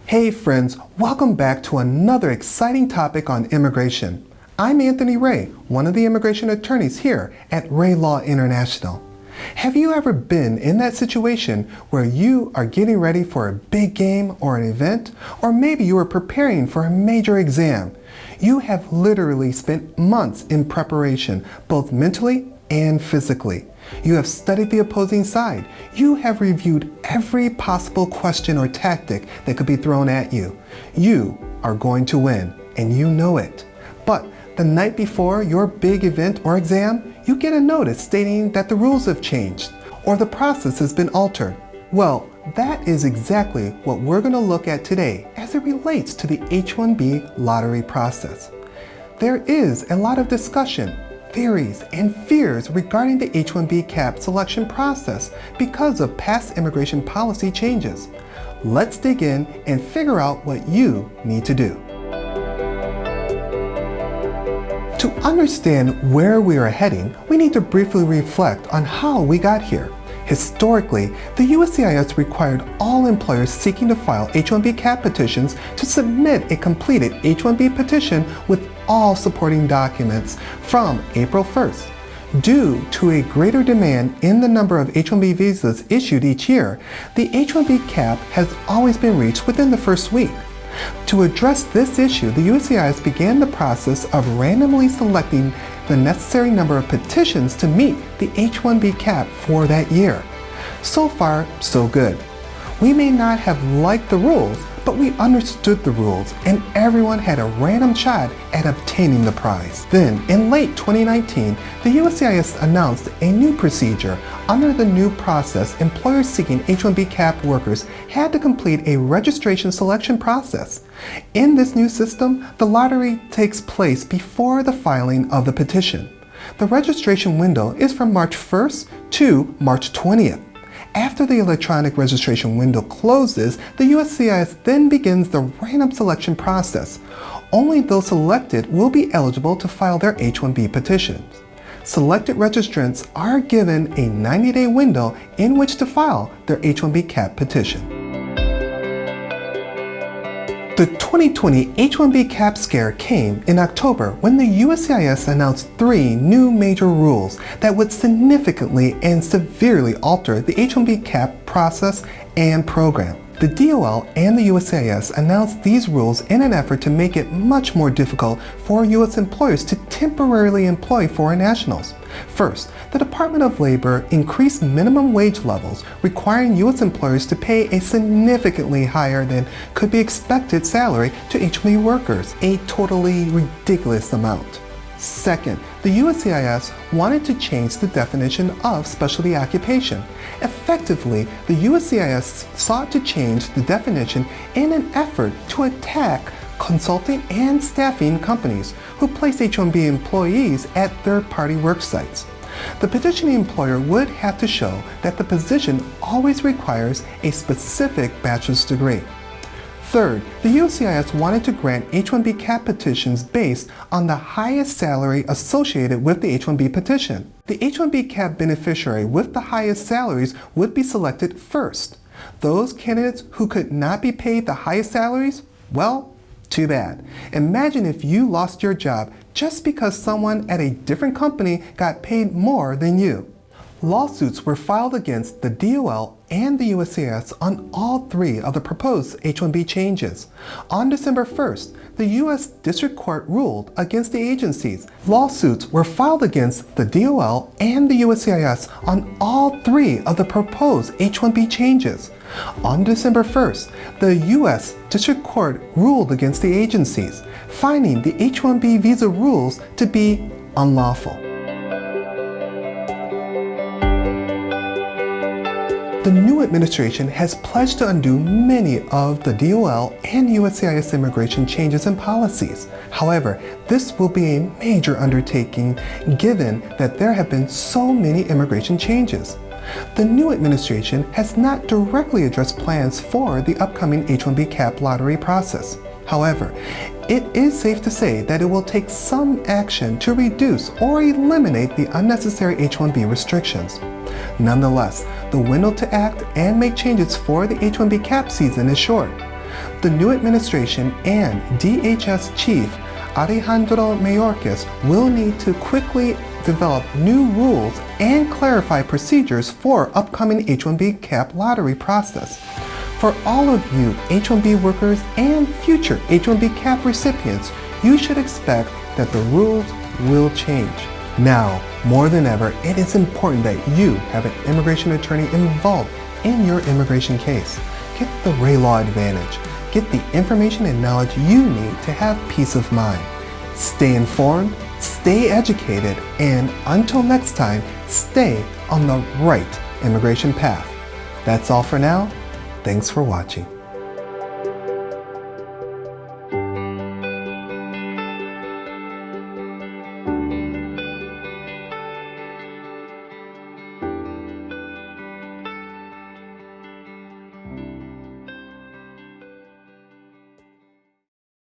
Hey friends, welcome back to another exciting topic on immigration. I'm Anthony Ray, one of the immigration attorneys here at Ray Law International. Have you ever been in that situation where you are getting ready for a big game or an event, or maybe you are preparing for a major exam? You have literally spent months in preparation, both mentally and physically. You have studied the opposing side. You have reviewed every possible question or tactic that could be thrown at you. You are going to win, and you know it. But the night before your big event or exam, you get a notice stating that the rules have changed or the process has been altered. Well, that is exactly what we're going to look at today as it relates to the H-1B lottery process. There is a lot of discussion, theories, and fears regarding the H-1B cap selection process because of past immigration policy changes. Let's dig in and figure out what you need to do. To understand where we are heading, we need to briefly reflect on how we got here. Historically, the USCIS required all employers seeking to file H-1B cap petitions to submit a completed H-1B petition with all supporting documents from April 1st. Due to a greater demand in the number of H-1B visas issued each year, the H-1B cap has always been reached within the first week. To address this issue, the USCIS began the process of randomly selecting the necessary number of petitions to meet the H-1B cap for that year. So far, so good. We may not have liked the rules, but we understood the rules and everyone had a random shot at obtaining the prize. Then, in late 2019, the USCIS announced a new procedure. Under the new process, employers seeking H-1B cap workers had to complete a registration selection process. In this new system, the lottery takes place before the filing of the petition. The registration window is from March 1st to March 20th. After the electronic registration window closes, the USCIS then begins the random selection process. Only those selected will be eligible to file their H-1B petitions. Selected registrants are given a 90-day window in which to file their H-1B cap petition. The 2020 H-1B cap scare came in October when the USCIS announced 3 new major rules that would significantly and severely alter the H-1B cap process and program. The DOL and the USCIS announced these rules in an effort to make it much more difficult for U.S. employers to temporarily employ foreign nationals. First, the Department of Labor increased minimum wage levels, requiring U.S. employers to pay a significantly higher than could be expected salary to H-1B workers, a totally ridiculous amount. Second, the USCIS wanted to change the definition of specialty occupation. Effectively, the USCIS sought to change the definition in an effort to attack consulting and staffing companies who place H-1B employees at third-party work sites. The petitioning employer would have to show that the position always requires a specific bachelor's degree. Third, the USCIS wanted to grant H-1B cap petitions based on the highest salary associated with the H-1B petition. The H-1B cap beneficiary with the highest salaries would be selected first. Those candidates who could not be paid the highest salaries, well, too bad. Imagine if you lost your job just because someone at a different company got paid more than you. Lawsuits were filed against the DOL and the USCIS on all 3 of the proposed H-1B changes. On December 1st, the U.S. District Court ruled against the agencies. Lawsuits were filed against the DOL and the USCIS on all 3 of the proposed H-1B changes. On December 1st, the U.S. District Court ruled against the agencies, finding the H-1B visa rules to be unlawful. The new administration has pledged to undo many of the DOL and USCIS immigration changes and policies. However, this will be a major undertaking given that there have been so many immigration changes. The new administration has not directly addressed plans for the upcoming H-1B cap lottery process. However, it is safe to say that it will take some action to reduce or eliminate the unnecessary H-1B restrictions. Nonetheless, the window to act and make changes for the H-1B cap season is short. The new administration and DHS Chief Alejandro Mayorkas will need to quickly develop new rules and clarify procedures for upcoming H-1B cap lottery process. For all of you H-1B workers and future H-1B cap recipients, you should expect that the rules will change. Now, more than ever, it is important that you have an immigration attorney involved in your immigration case. Get the Ray Law Advantage. Get the information and knowledge you need to have peace of mind. Stay informed, stay educated, and until next time, stay on the right immigration path. That's all for now. Thanks for watching.